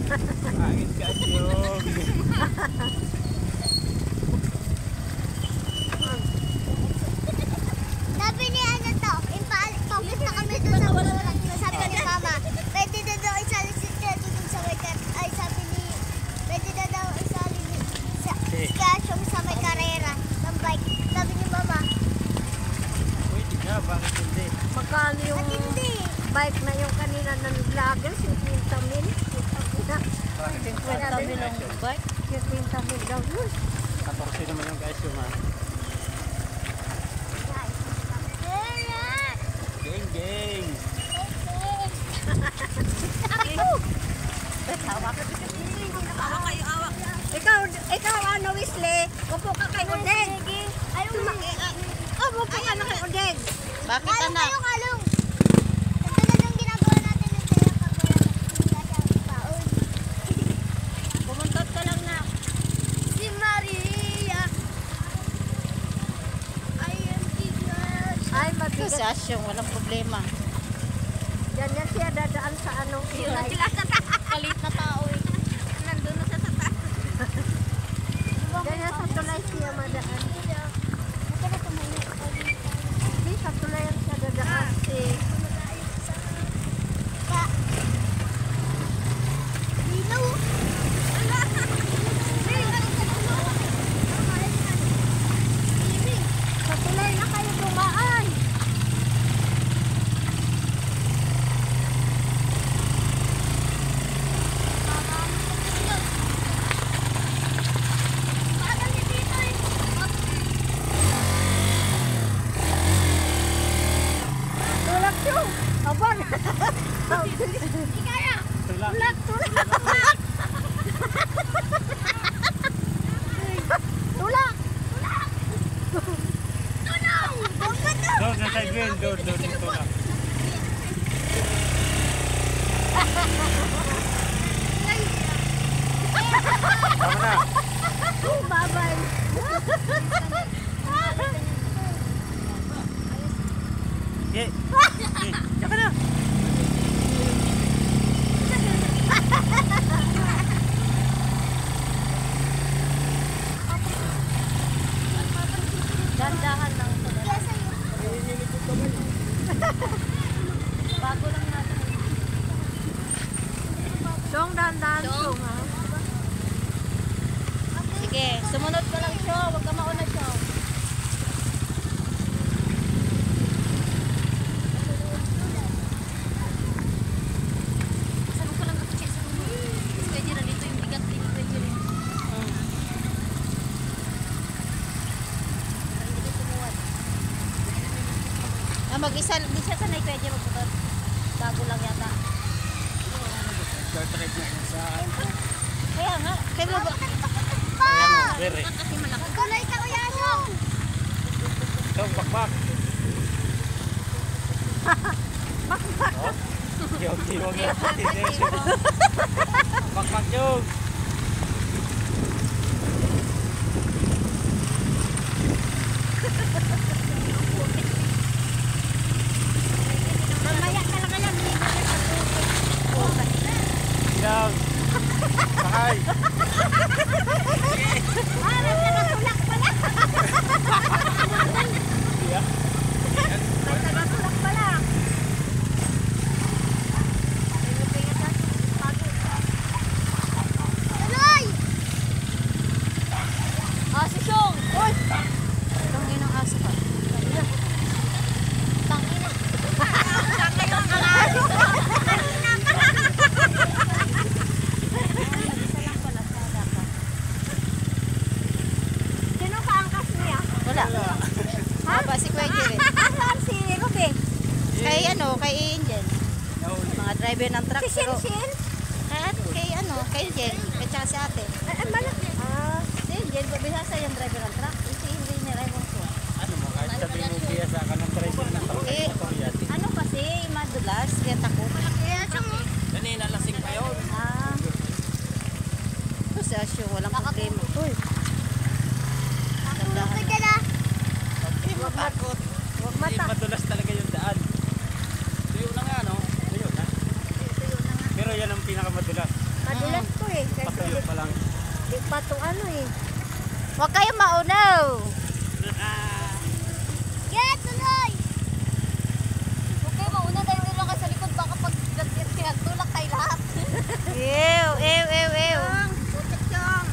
Angin kasyong. Sabi ni ano to, papunta kami doon sa Bulan. Sabi ni Mama, pwede na daw isali si Tito doon sa may ay sabi ni, pwede na daw isali sa Kasyong sa may karera ng bike. Sabi ni Mama. Pwede nga, bakit hindi? Magkano yung At hindi. bike na yung kanina ng vlogger? 50 mil? 50 mil ang bike? 50 mil daw yun. 14 naman yung kasyong ha. Geng, geng. Ikaw ano, Wesley? Upo ka kay Udeg. Upo ka na kay Udeg. Bakit anak? Kalong. Ito na yung ginagawa natin ng sayo pag wala na baon. Pumuntot ka lang na. Si Maria. I am Jesus. Ay, Ito mabigat. si Asyong, walang problema. Yan yan siya dadaan sa anong kulay. Kalit na tao eh. Nandun na sa tatas. Yan yan sa tulay siya madaan. Hindi, sa tulay yan siya dadaan. Dino. Sa tulay na kayo dumaan. Tulak yung. Abang. Tulak. Tulak. Tulak. Doon sa side wheel, doon yung tulak. Tama na. Bye-bye. Okay. Tsaka na. Dandahan lang ito. Bago lang natin. Song, dandahan song ha. Sige, sumunod ka lang siya. Huwag ka mauna siya. Mag-isa, di siya sanay pwede magputot. Bago lang yata. Start trip na yun sa... Kaya nga, kaya mo ba? Very. Kulay ka kuya Asyong. Ito, bakbak. Oh, yung yung bakbak yung. Mamaya ka lang alam. Down. Sakay. Parang ka natulak pala. Yeah. May tagatulak pala. Tuloy. Si Syong! Uy! Tangin ang aso ka. Tangin na. Sino ka angkas niya? Wala. Haba si Kuya Jerry. Asan si Ruby? Kay ano, kay Angel. Mga driver ng truck. Si Shin? Kay Angel. Kaya tsaka si ate. Ay, bala. Si Angel, babihasa yung driver ng truck. Si Engineer, ay ko. Ano mo, kahit sabihin mo biya sa kanang driver ng truck. Eh, ano kasi, madulas, kaya takot. Kuya Asyong. Kanina lasing pa yun. Ito si Asyo, walang problema. Uy, Tulog ka dyan ah. Huwag matakot. Huwag Hindi mata. madulas talaga yung daan. Tuyo na nga, no? Tuyo na. Pero yan ang pinakamadulas. Madulas Madulas to eh. Kasi Patuyo pa lang. di pa to ano eh. Huwag kayong maunaw. Yeah, tuloy! Huwag kayong mauna dahil doon lang kayo sa likod. Baka pag tinagtulak kayo lahat. Ew, ew, ew, ew. Putik yung.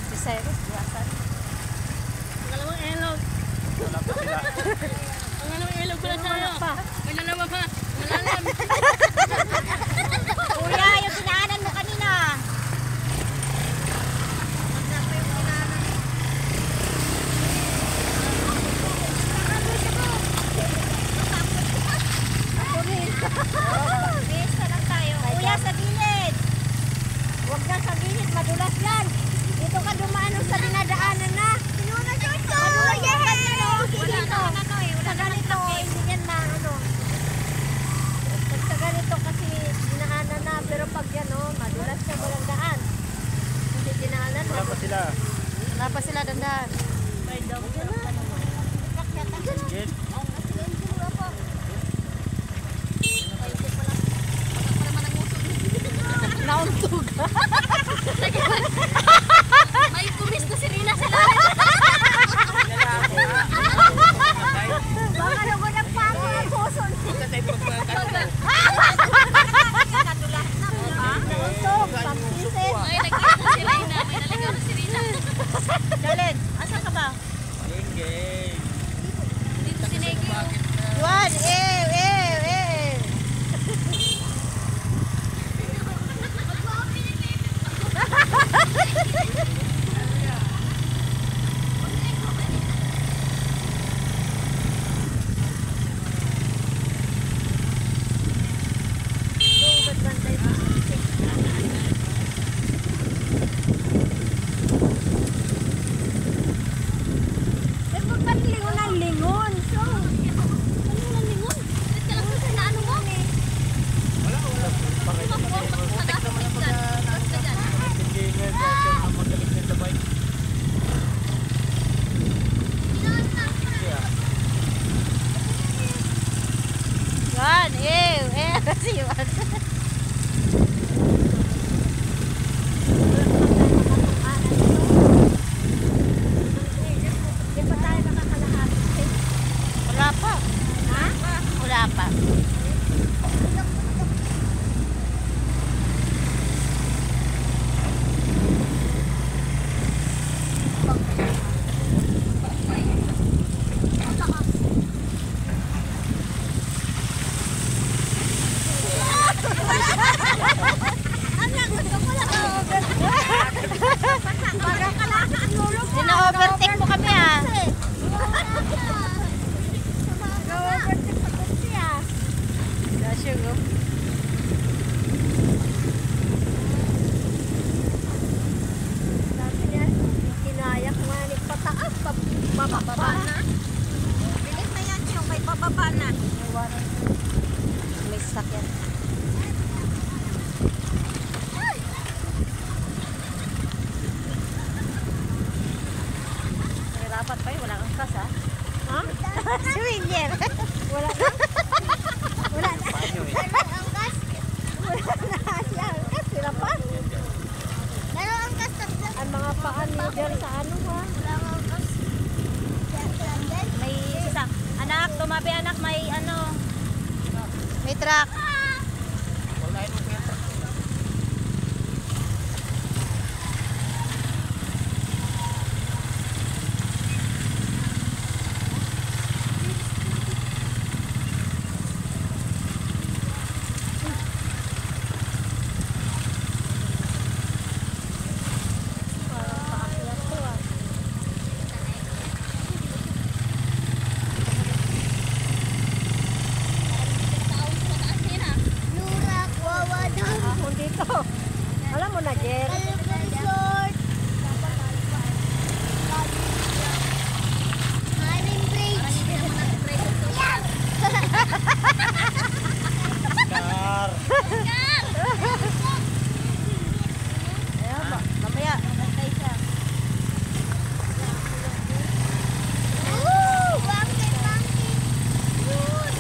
Si Cyrus, buwasan. Dalawang ilog. Wala pa sila. Ang dalawang ilog ko na sa'yo. May dalawa pa. Malalim. Kuya, yung dinaanan mo kanina. Bilis na lang tayo. Kuya, sa gilid. Huwag na sa gilid, madulas yan. Dito ka dumaan sa dinadaanan na. Sinunod ko! Madulas yan. Yay! Sa ganito, hindi yan na ano. Pag sa ganito kasi dinaanan na, pero pag yan madulas siya walang daan. Hindi dinaanan. Wala pa sila. Wala pa sila dandaan. Git. Nauntog. May kumis na si Rina sa Baka naman ang pango ng puso. Nauntog. Pagpisit. Ay, nagkita si Rina. May naligaw na si Rina. Jalen, asan ka ba? Geng. Dito si Negi. Juan, ew, ew, ew. Eh, ba't ba lingon ang lingon? So, ano ang lingon? Dito ka lang sa inaano mo. Wala. Putik naman ang mga hindi nga ang magaling na sabay. Yeah. Juan, ew, ew. Si Juan. Di pa tayo nakakalahati. Wala pa. Ha? Wala pa. Sina-overtake mo kami Overtake sa kursi ah. Sugar. Sabi niya, kinayak nga ni pataas. Bababa na. Bilis na yan yung may bababa na. May sakyan. Nahirapan pa yun. Wala kang kas, ha? Ha? Swinger. Wala na. Wala na. Paano eh? Ang gas! Wala na siya. Sila pa. Meron ang gas tatlo. Ang mga paan ni Jer sa ano ha. Wala ang gas. May isa. Anak, tumabi anak. May ano. May truck. Wala yun mo kaya. Lurak, wawa daw. Ahon dito. Alam mo na Jer. Kalipay Resort. Maring Bridge. Yan! Car. Ayan, mamaya. Nantay siya. Woo! Bangkit, bangkit. Yun!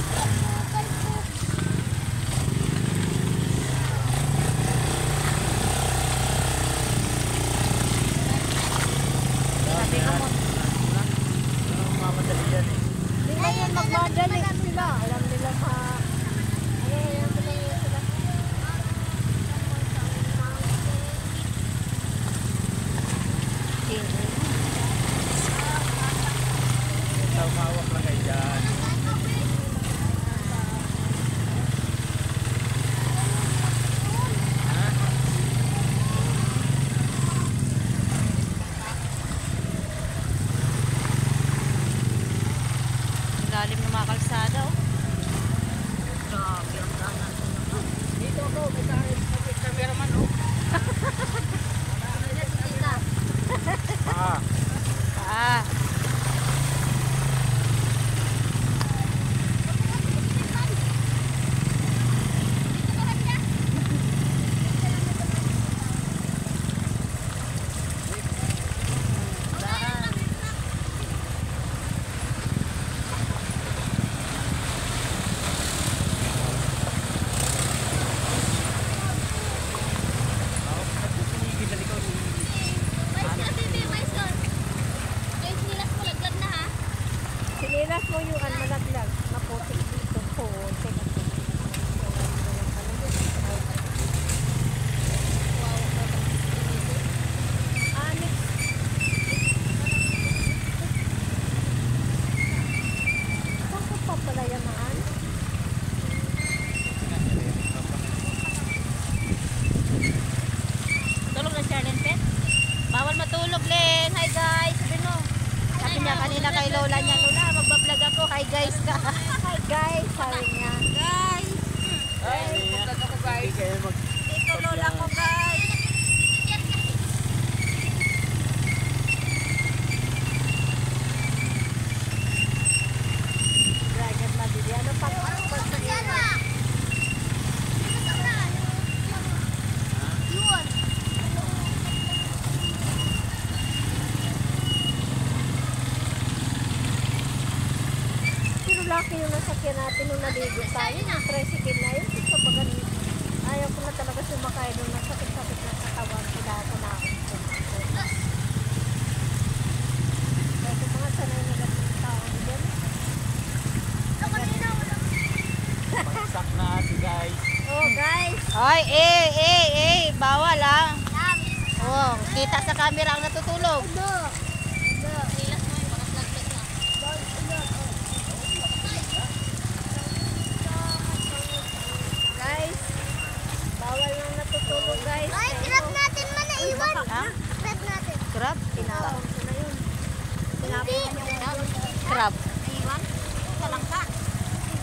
Cameraman, oh. Ah. Ah. Nagsisinigil na ikaw. Sinilas mo yung malaglag. Maputik dito po. Anik. Bakit pa pala yamaan? Tulog na Charlene Pet? Bawal matulog, Len. Hi guys. Sabi mo. Sabi niya kanina kay Lola niya, Lola, magbablog ako. Hi guys ka. Hi guys, sabi niya. Guys. Ay, kayo mag... Dito Lola ko, guys. Dragon Madidi. Ano pa? Pero laki yung nasakyan natin nung naligo tayo. Yung tricycle na yun. Ito pa ganun. Ayaw ko na talaga sumakay nung nasakit-sakit na katawan ko dahil sa naon ko. Kasi mga sanay na ganun tao dyan. Pagsak na ate, guys. Oh guys! Ay, bawal ah. Oh, kita sa camera ang natutulog. Guys! Bawal nang natutulog guys. Ay, grab natin man na iwan. Ha? Grab natin. Crab? Tinapon ko na yun. Tinapon ko na yun. Crab. Iwan? Talangka.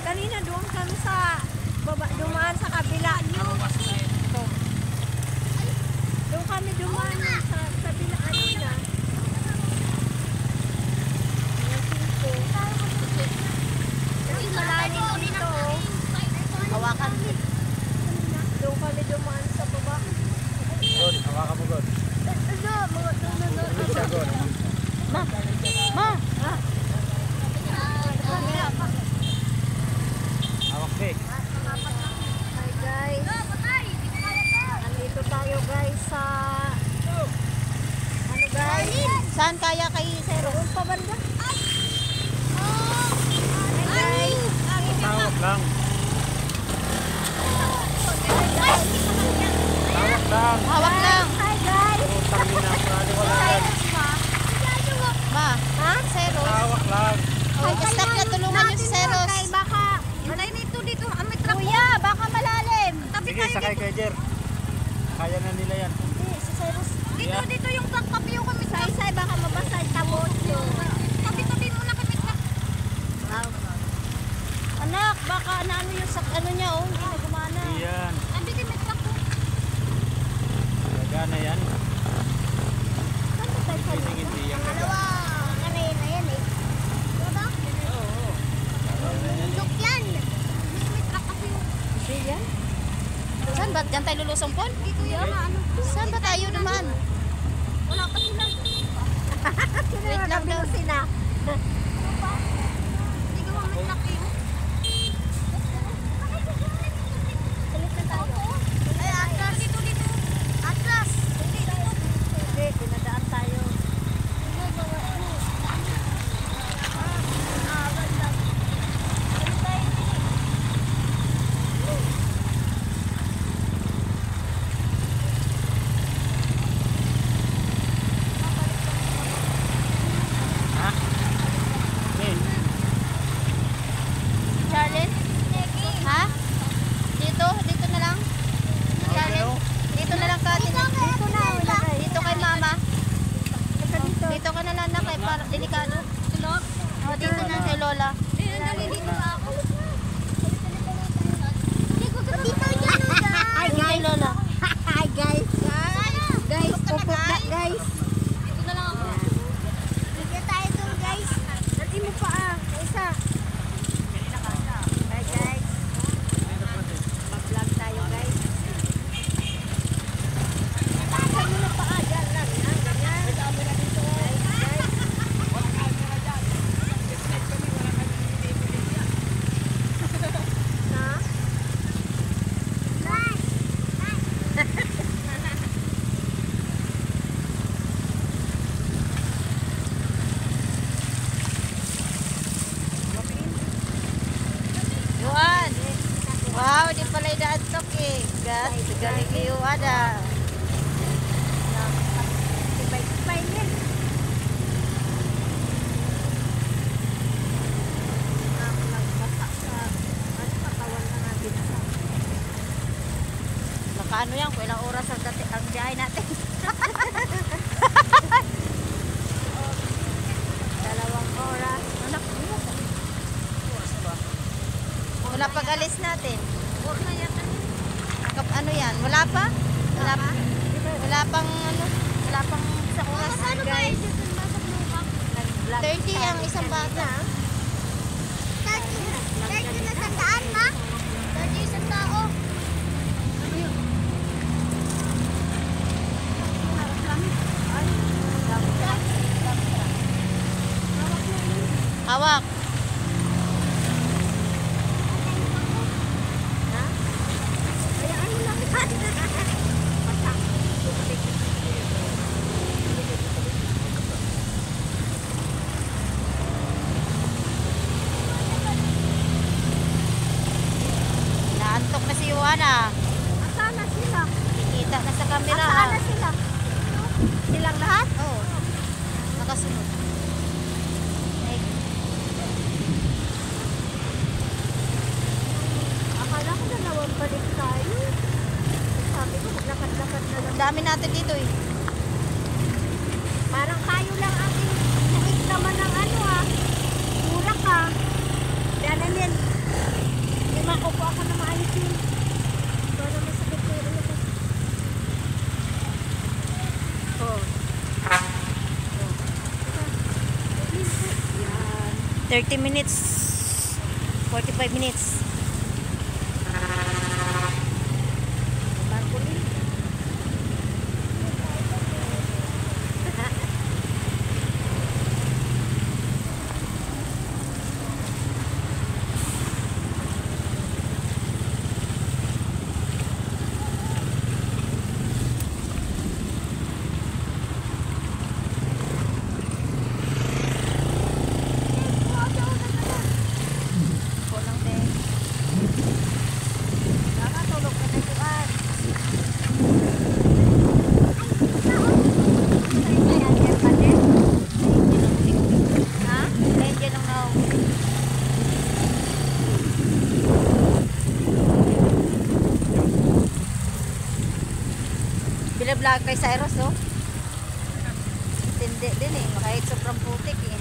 Kanina doon kami sa baba, dumaan sa kabila nyo. Doon kami dumaan sa kabila ano na. Kasi malalim dito. Oh. Hawakan. Doon kami dumaan sa baba. God, hawakan mo, God. Ano siya, God? Ma. Ma. Hawak, be. Hi guys. Andito tayo guys sa ano guys? Saan kaya kay Zero? Doon pa banda. Hawak lang. Hawak lang. Hawak lang. Hi guys. Utang na, pali wala yan. Ma. Ha? Zero. Hawak lang. Oh, stop na, tulungan niyo si Zeros. Kay baka Malay nito dito. May truck. Kuya, baka malalim. Tabi Sige, sakay kay Jer. Kaya na nila yan. si Cyrus. Yeah. Dito yung truck. Tabi yung kami. Say baka mabasa yung tabot nyo. Tabi muna kami truck. Anak, baka ano yung ano niya oh. Hindi na gumana. Yan. Andi din may truck. Gana yan. Saan tayo sa Hindi yan. Dalawa. Kanina yan eh. Diba? Bundok yan. May truck kasi yung... yan? Saan ba? Diyan tayo lulusong Paul? Dito yan. Ano? Saan ba tayo naman? Wala pa sila. Wait lang daw. Sina. Hindi ko may truck eh. Salit na tayo. Ay, atras. Dito. Atras. Hindi, dinadaan tayo. Ha? Eh. Gas, galing iyo ada. Tibay-tibay din. Nagbasak sa katawan na natin. Nakaano yan, kung ilang oras ang biyahe natin. 2 oras. Anak, wala pag alis natin. Na yata. Ano yan? Wala pa? Wala pang ano? Wala pang isang oras. Ano ba Guys, yun? Nag-vlog 30 ang isang bata. 30 na sandaan, ma? 30 isang tao. Hawak. Naantok na si Joanna. Asaan na sila? Kita na sa camera. Asaan na sila? Silang lahat? Oo. Nakasunod. Ay, Akala ko na nawang balik tayo. Sabi ko, maglakad-lakad na lang. ang dami natin dito eh. Parang kayo lang ang naik naman ng ano mura ka. Dananin. Hindi makupo ako na maayos yun. Ito na masakit ko yung ulo ko. Oh. Yan. 30 minutes. 45 minutes. Tarpaulin. Kulang din. Nakatulog ka na tuan. Ayan pa din. Ha? Medyo lang na. Binablog kay Cyrus, oh. Tindi din eh. Kahit sobrang putik eh.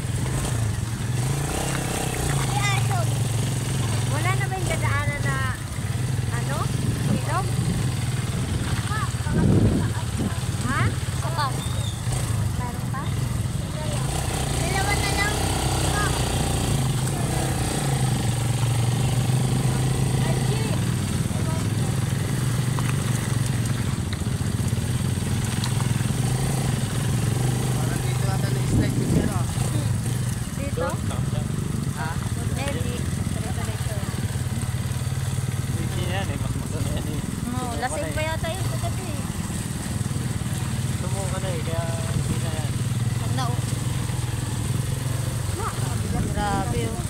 Wala na ba yung dadaanan na ano? Ilog? Ha? Kapag. Meron pa? Dalawa na lang. Parang dito ata na-slide yung zero. Dito? Ha? Hindi. Diretso-diretso. Hindi yan eh. Makmaso na yan eh. Oh, lasing pa yata yun kagabi. Tumuka na eh. Kaya hindi na yan. Pag na, oh. Grabe, oh.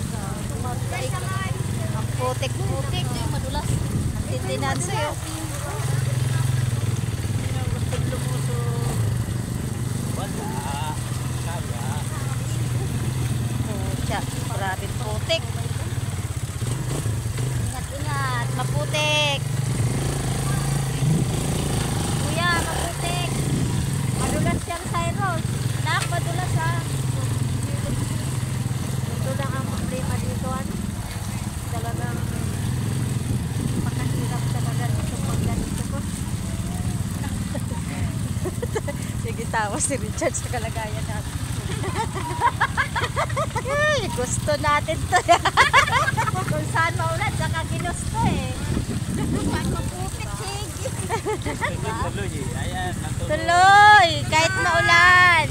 Ang putik-putik. Madulas. Ang tindinan sa'yo. Muntik lumuso. Wala. Kaya. Oh, siya. Grabe putik. Ingat-ingat. Maputik. Kuya, maputik. Madulas yan, Cyrus. Nak, madulas ha. Ito lang ang problema dito. Ano? Talagang pakahirap talaga dito pag ganito ko. Sige, tawa si Richard sa kalagayan natin. Ay, gusto natin to. Kung saan maulan, saka ginusto eh. Maputik, sige. Tuloy eh. Ayan. Natuloy. Tuloy, kahit maulan.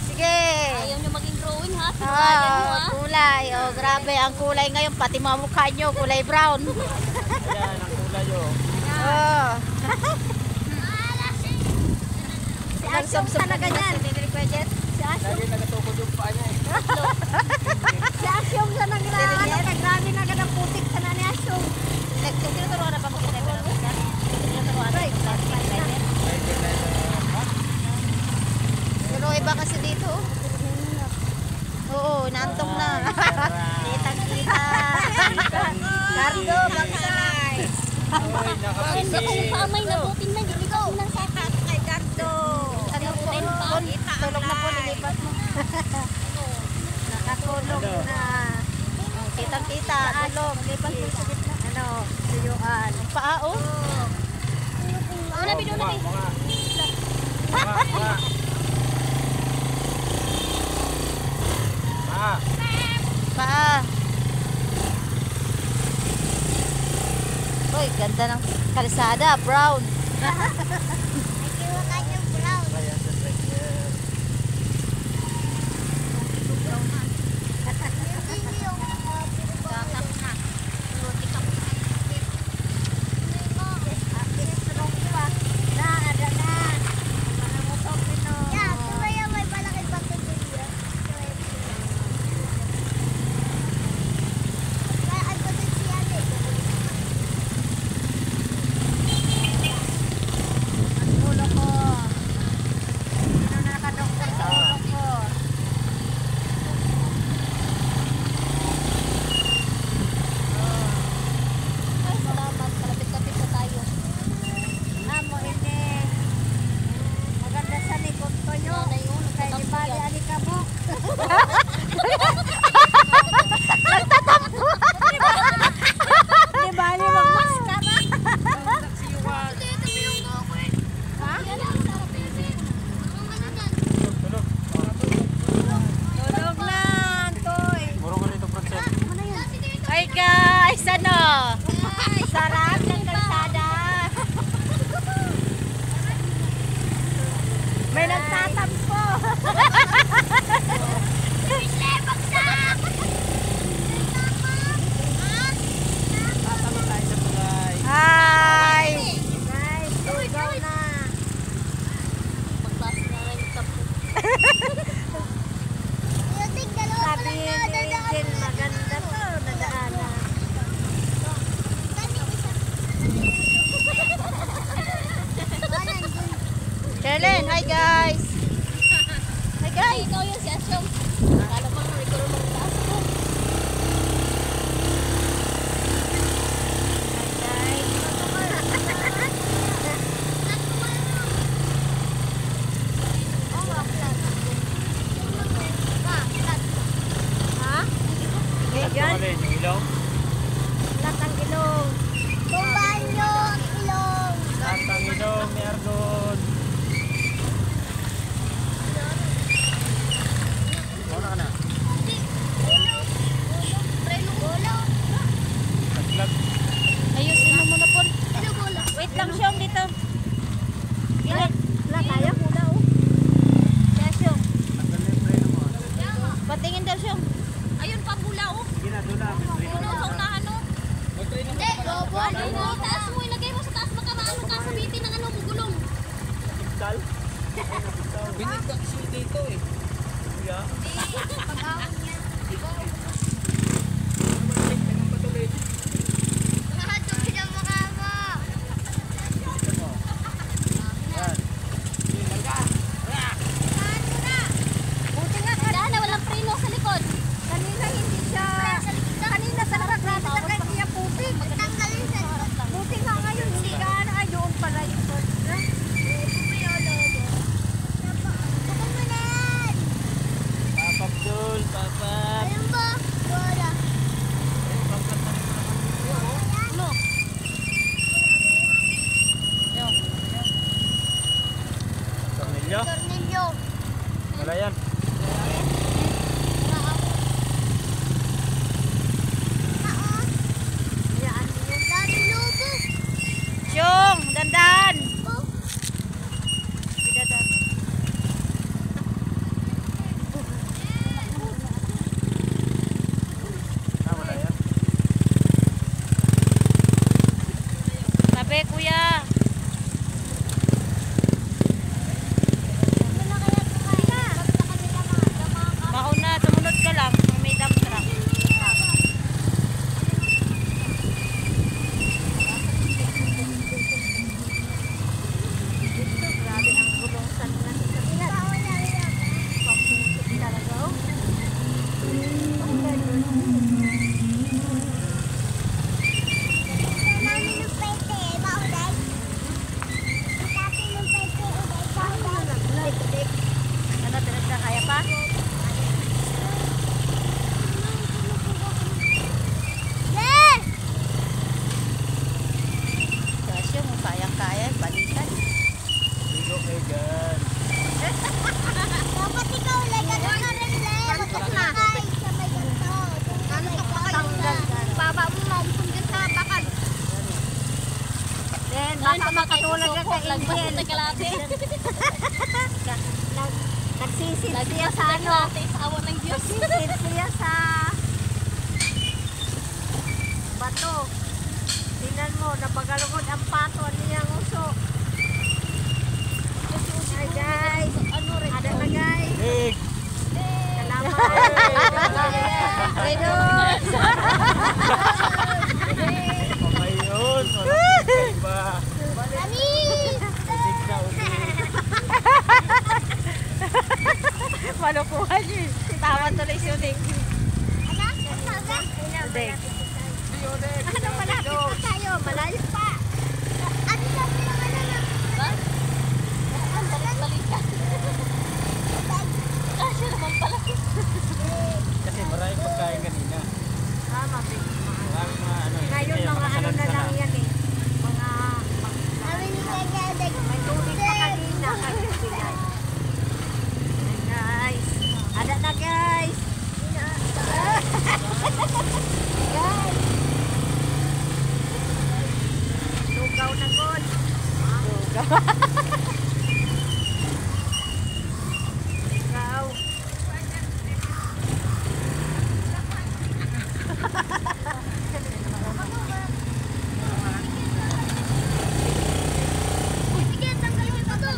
Sige. Ayaw nyo maging drawing, ha? Oh, kulay. Oh, grabe. Ang kulay ngayon, pati mga mukha nyo, kulay brown. Ayan. Ang kulay oh. Oh. Si Asyong talaga yan. Si Asyong. Lagi nagatukod yung paa niya eh. Si Asyong sa nang ano, grabe na ganang putik ka na ni Asyong. Tinuturuan na ba mo kita? Ay, nakapisi. Pamay na butin na, hindi ko ng sakat. Kay Gardo. Ano po? Tulog na po, lilipat mo. Nakatulog Ano? na. Kitang-kita, tulog. Lipat mo sa gitna. Ano, tuyuan. Paa, oh. Wala, bino na eh. Mga. Paa. Uy, ganda ng kalsada, brown. Ay, kiwa kanyang brown. Kaya sa trailer. Hindi yung yeah, kumaya may malaki bato dun yun. Kaya ang bato siya eh. Ulo ko. Sino na nakadoktor sa ulo ko? Ay, salamat. Kalapit-kapit na tayo. Amo ini. Maganda sa likod ko nyo. Kaya di ba di alikabok? Di ba di magmaskara? Tulog. Tulog na, Antoy. Muro ko rito, Francel. Hi guys, ano? Sarap ng kalsada. May nagtatampo. Tatalo tayo sa tulay. Hi! Guys, tugaw na. Sabi ni Angel, maganda to, nadaanan. Sherlyn, hi guys! Hi guys! Ikaw yung si Asyong. Kala mo nga, ikaw yung taas ko. Ha? Yan, Alin, yung ilaw? latang ilong. Tumbahan nyo ang ilong. Tantang ilong ni Argon. Wala ka na. Taglag. Ayusin mo muna po. Wait Lang siyang dito. Ilan? Wala tayo, muna oh. Kaya siyang. Tanggal na yung preno mo. Patingin daw siyang. Ayun pa pula oh. Sige na, doon na. May preno. Puno sa unahan oh. Hindi, lobo. Ano mo? Taas mo, ilagay mo sa taas. Magkamaan mo kasabitin ng ano, gugulong. Pigtal? Binigak siya dito eh. Kuya? Pag-awang niya. Lahat yung pinamukha mo. Yan. Buti nga Daan na walang preno sa likod. kanina hindi siya. Kanina sa ragrata na kay Tia Pupi. Tanggalin sa likod. Buti nga ngayon hindi ka ano, ay doon pala yung torta. Bukod mo na yan. Papap Dul, papap. Ayun ba? Wala. Ano? Yung. Tornilyo? Tornilyo. Wala yan. Yan yun. Dami lobo. Siyong, dandan! Oh, Dandan. Ah, wala yan. Tabi, kuya. wala kaya kumain. Basta kanila mga dama ka. Mauna, sumunod ka lang. May dump truck. Grabe ang gulong sa nila. Bawal na yan. Pamputik talaga oh. Ang ganun. Namin ng pet. baka makatulog ka kay Angel. Nagsisid siya sa ano. Sa awa ng Diyos. Nagsisid siya sa bato. Tingnan mo, napagalugod ang pato niyang uso. Hi guys. Ada na guys. Big! Salamat. Ayun. Pamayon! Walang ba? Kami! Big na ulit. Malukuhan yun. Tawa tuloy si Uling. Anak, sabi? Uling. Ano, malapit pa tayo. Malayo pa. Ano sabi ng ano na? Kasi naman pala. Kasi maraming pagkain kanina. Mabig. Maraming mga ano. Ngayon kaya mga ano na makasalansa lang yan eh. Mga Sabi ni Kagedeg. may tubig pa kanina. Kaya guys. Ada na guys. Guys. Lugaw na god. Lugaw. Sige, tanggalin mo ito.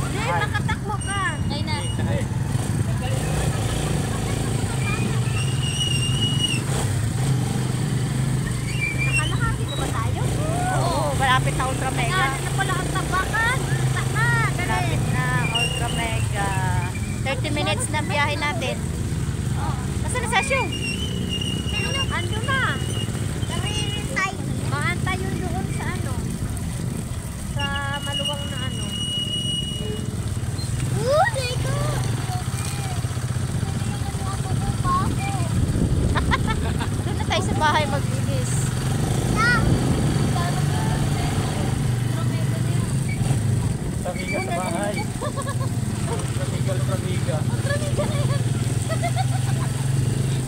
Hindi, makatakbo ka. Ay na. Nakalahati na ba tayo? Oo, malapit na Ultra Mega. Ano na pala ang tabakan? Taka, dali. Malapit na Ultra Mega. 30 minutes na biyahe natin. Nasaan na Sasyong? Ando na. Naririntay. Maantay yun doon sa ano. Sa maluwang na ano. Dito. Doon na tayo sa bahay maglinis. Pramiga sa bahay. Pramiga.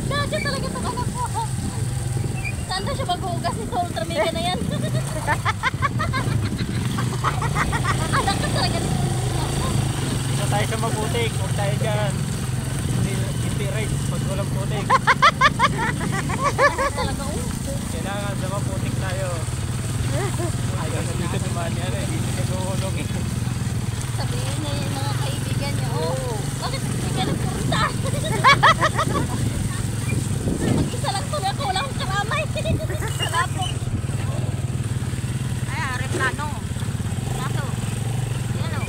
Dati talaga sa anak ko. Saan na siya maghugas nito? Ultra Mega na yan. Anak ka talaga nito. Hindi na tayo sa maputik. Huwag tayo dyan. Hindi race pag walang putik. Talaga, Kailangan sa maputik tayo. Ayaw na dito naman yan eh. Dito siya guhulog eh. sabihin na yung mga kaibigan niya, oh, bakit hindi ka nagpunta? Mag-isa lang tuloy ako, wala akong karamay. Salapok. Ay, replano. Nato. Yan o.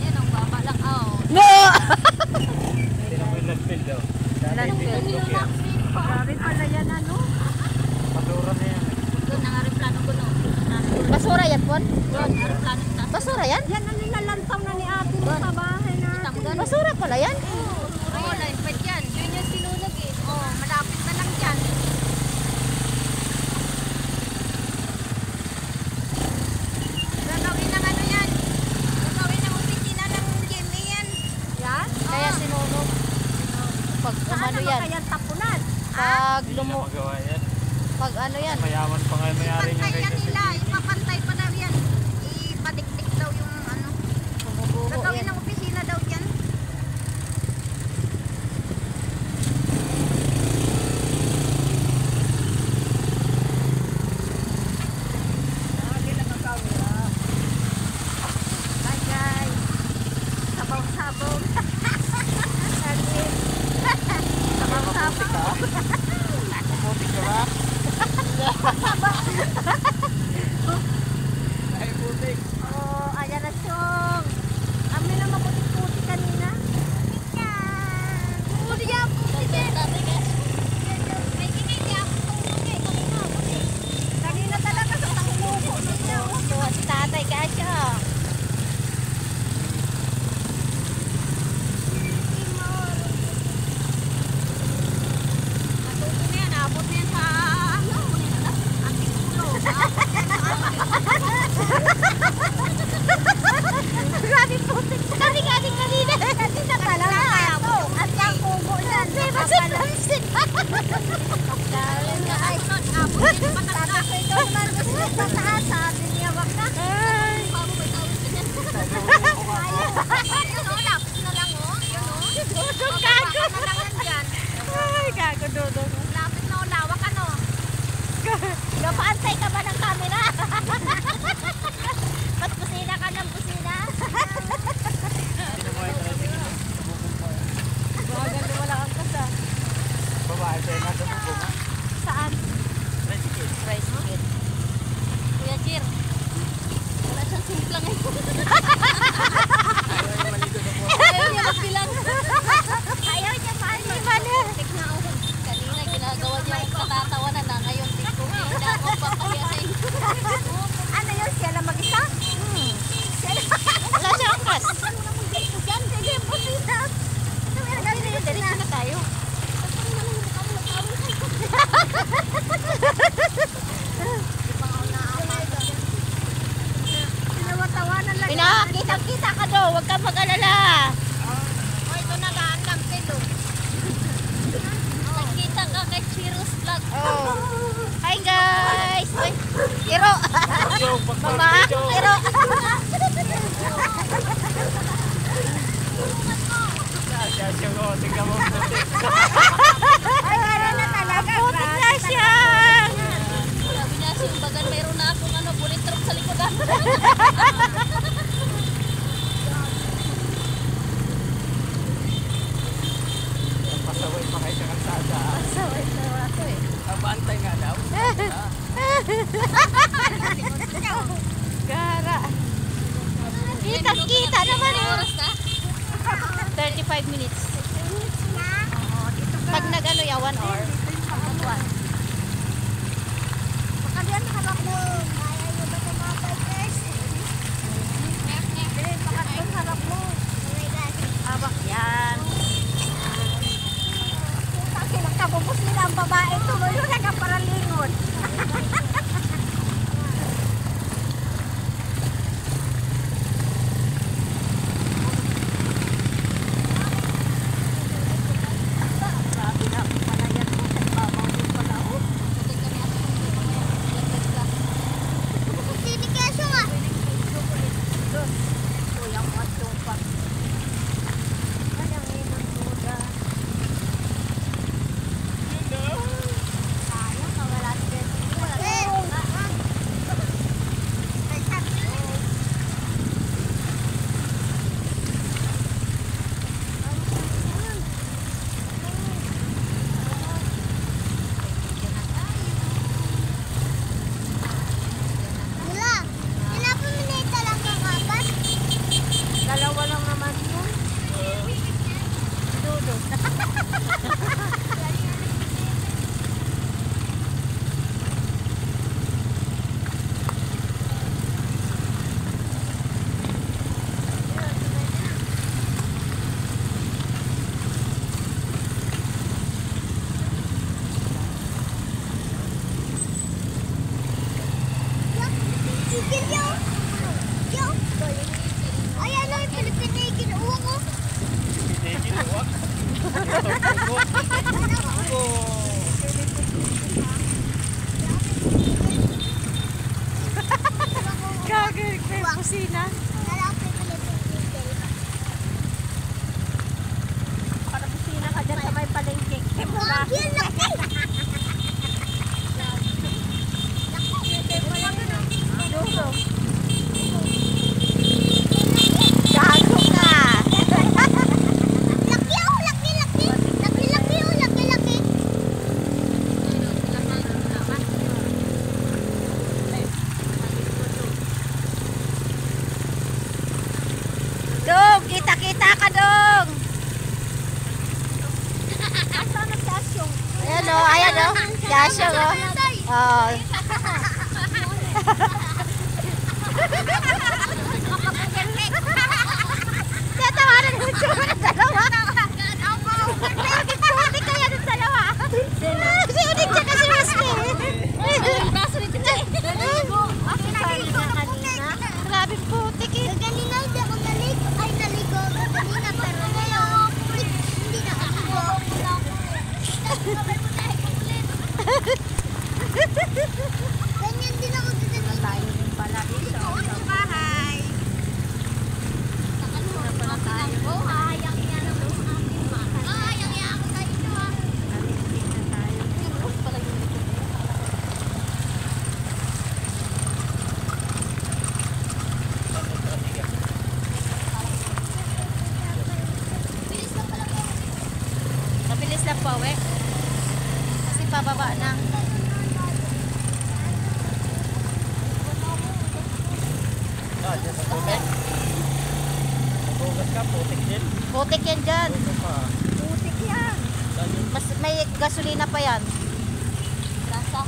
Yan ang baba lang, oh. Hindi na may landfill daw. Dati pinulog yan. Grabe pala yan ano. Pasura na yan. Doon ang replano ko, no. Basura yan, Pon? Doon, replano na. Basura yan? Yan ang nilalantaw na ni ate mo sa bahay natin. Basura pala yan? Oo, live pa dyan. Yun yung sinunog eh. Oo, malapit na lang dyan. Gagawin ng ano yan? Gagawin ng opisina ng Jimmy yan. Yan? Kaya sinunog. Pag Saan ano naman yan? kaya tapunan? Pag Hindi na magawa yan. pag ano yan? Mayaman pa nga yung mayari niya Ipantay kaysa yan sa nila. Jimmy. Ipapantay pa daw yan. Ipadikdik daw yung ano. Bumubuho Gagawin yan. ng opisina daw dyan. Bye guys. Sabaw-sabaw. Saglit. Sabaw-sabaw. Putik ka ba? Ay, putik. Oh, ayan na siyong. Amin na maputik-putik kanina. Putik yan, putik. Kanina talaga sa tangluko ninyo. Tuwa si tatay ka siya. Matuto na yan, abot na yan sa ano, ating ulo. Huwag kang mag-alala. Oh, ito na daan ng pilo. Nakita ka kay Chiro's vlog. Oh. Hi guys. Uy, Iro. Yung Mama, pagpapito. Iro. Yung ko, tingnan mo. Ay, wala na talaga. Putik na siya. Sabi niya, simbagan, meron na akong bullet truck sa likodan. Pasaway pa kayo sa kalsada. Saway na ako eh. Abantay nga daw. Gara. Kita naman eh. Oras na? 35 minutes. Pag nag-ano ya, 1 hour. Baka diyan nakabaklo. Kaya nyo ba ito mga bikers? Baka doon harap mo. Oh my gosh. Abak yan. Kasi nagkabubos nila ang babae. Tuloy yun nagkaparalingon. Sini keso nga. Wala. Pinapaminita lang ang apat. Dalawa lang naman yun. Dudo. Igil yun. Yun. Ay, ano yung pinipinigil uwa ko? Hindi ginawa. Gagawin ko yung kusina. Kala ko pinipinigil. Para busina ka dyan sa may palengke. Wag yun, laki! Dudo. Gago ka. Laki oh, laki, laki! Laki, laki oh, laki, laki! Dong, kita-kita ka, Dong. Asa na si Asyong? Ayan o, ayan o. Yasyo o. Oh. Tatawanan mo siya ng dalawa. Putik kaya ng dalawa. Si Udik tsaka si Wesley. Baso nito na eh. Naligo na kanina. Grabe putik eh. Kanina hindi ako naligo. Ay, naligo ako kanina, pero ngayon, hindi na ako. Ganyan din ako dito. Tayo din pala dito. Sa bahay. Ano pala tayo? Oh, hayang yan ang aking bahay. Oh, hayang yan ako sa inyo ah. Nalipit na tayo. Pala yung dito. Bilis ka pala po. Mabilis lang po, we. Kasi pababa na. Ah, dyan sa putik. Nagugas ka, putik din. Putik yan dyan. Ano pa? Putik yan. Mas may gasolina pa yan. Lasa.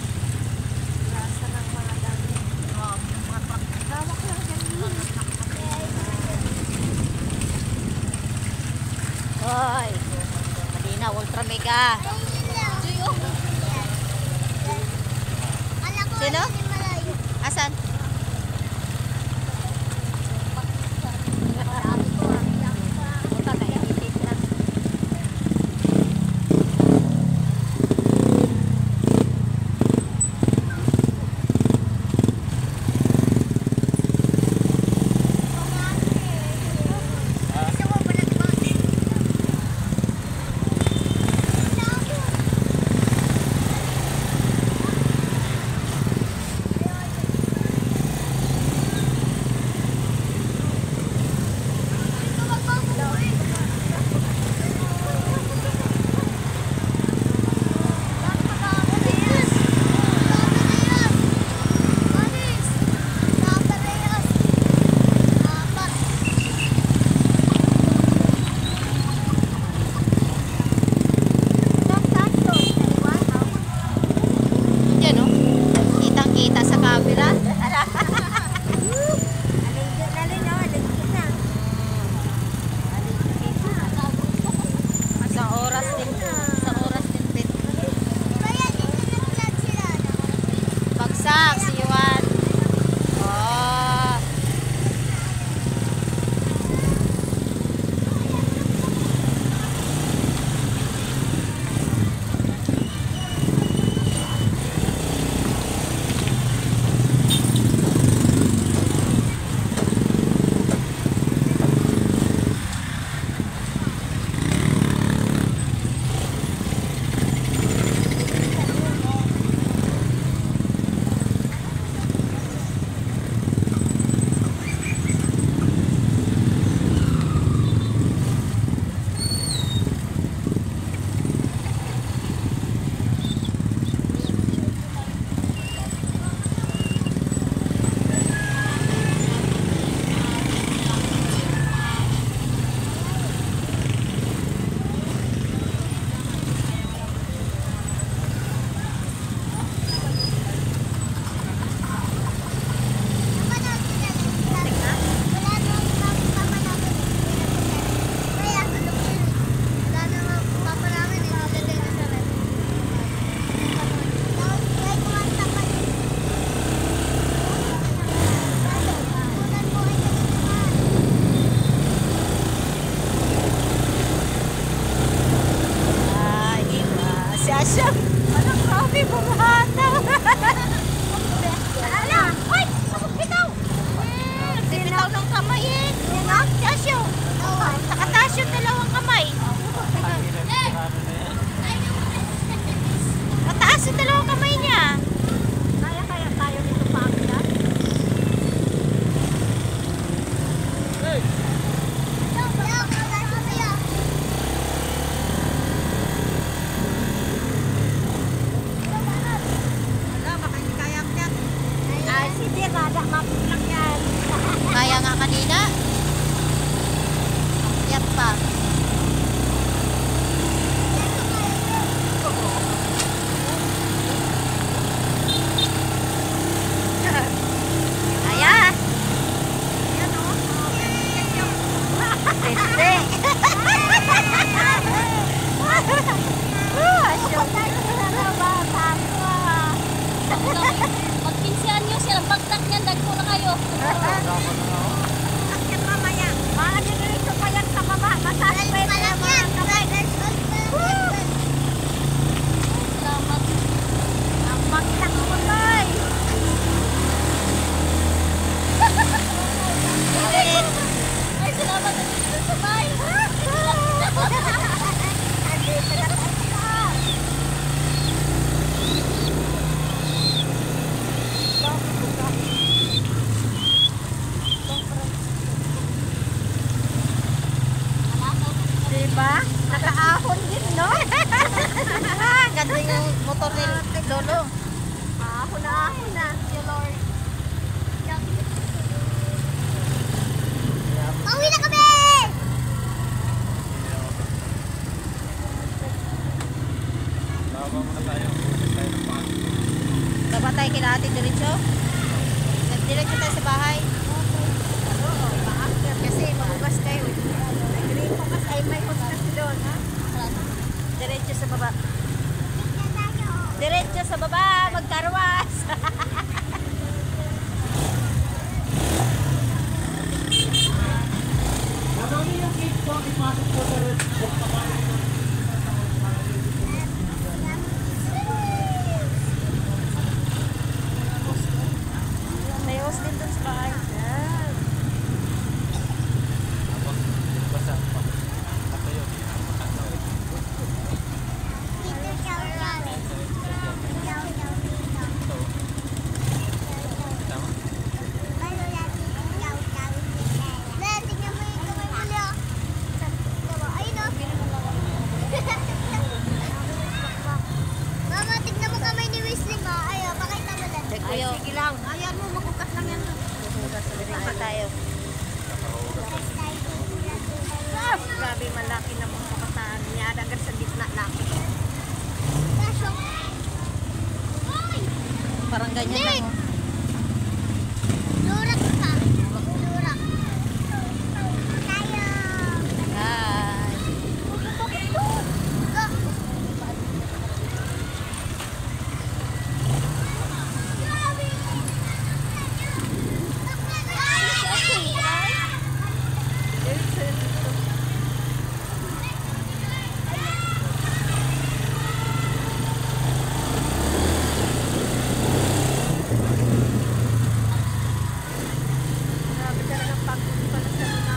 Lasa ng mga dami. Hawak lang yan. Hoy. Malina, ultra mega. Sino? Asan? Hindi. Asyong. Magpinsihan nyo siya. Bagtak niyan. Dagpo na kayo. Akyat mamaya. Maaari dito pa yan sa baba. Masabi pa yan sa mga kamay. Salamat. Ang bagtak mo, Loy. Ay, salamat. Nandito sa bahay. Andito na tayo. Diba? Nakaahon din, no? Ganda yung motor ni Lolo. Ahon na. Lord. Pauwi na kami! Baba muna tayo. Bukas tayo ng paan. Baba tayo kila ate diretso. Diretso tayo sa bahay. Oo, paakyat kasi mabugas kayo. Nagripo kasi ay may husgas doon, ha? Diretso sa baba. Diretso sa baba. Magkarwas. May hose din dun sa bahay. Yan. Basa pa. Patayo. Dito, chow, chow. Chow, chow, dito. Ito. Tama? Ano yan? Chow, chow, dito. Dad, tingnan mo yung kamay mo, Leo. Ayun, oh. Mama, tignan mo kamay ni Wesley mo. Ayaw, pakita mo lang. Ayaw. Sige lang. Ayan mo, magugas lang yan. Diretso tayo. Ah, grabe, malaki na mga kataan niya. Dagan sa gitna laki. Parang ganyan lang. Oh. Lurak ka. Lurak. Tayo. Hi. Grabe talagang pagod pala sa mga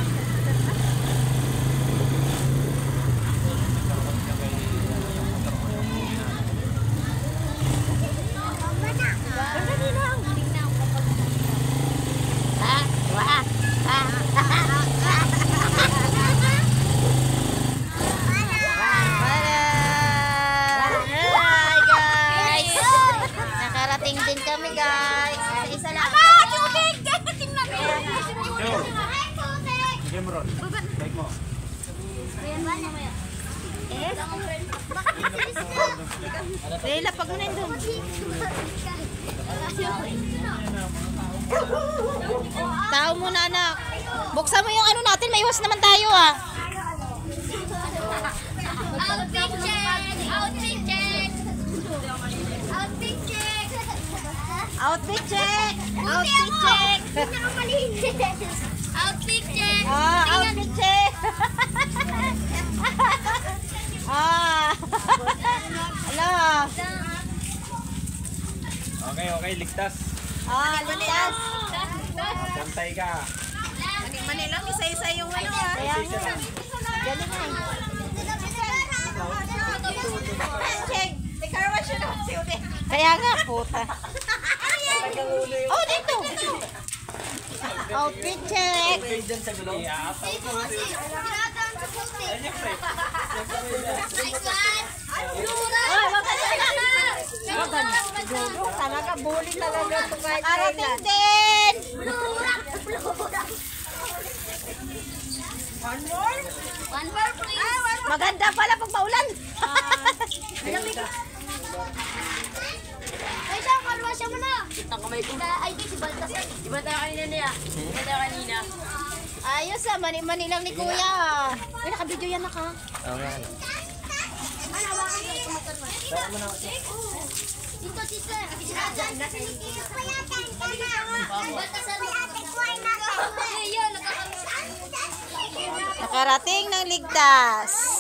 Madali lang. Ha? Wah. Ha? Hi guys! Nakarating din kami guys. Isa lang. Yo! Bigyan mo ron. Like mo. Leila, pag mo na yun doon. Tao muna anak. Buksan mo yung ano natin. May iwas naman tayo ah. Outfit check! Outfit check! Outfit check! Outfit check! Outfit check! Pinakamalinis! Outfit check! Outfit check! Hello! Okay, ligtas. Ligtas! Pantay ka. Mani lang, isa-isa yung ano ha. Kaya nga. Galing nga eh. Check. May karawas yun ako si Ude. Kaya nga, puta. Oh, dito! Outfit check! Okay, dyan sa gulo. Oh, maganda! Dugo, talaga bully talaga ito kahit Arating kailan. din! One more? One more, please! Maganda pala pag maulan. Ay, siya, kalwa siya mo na! Ay, di si Baltas. Iba tayo kanina niya. Iba tayo kanina. Ayos ah, mani-mani lang ni Kuya. Ay, naka-video yan naka. Oo nga. Saan mo na ako? Dito, sister. Payatan ka na. Payatan ko ay natin. Nakarating ng ligtas.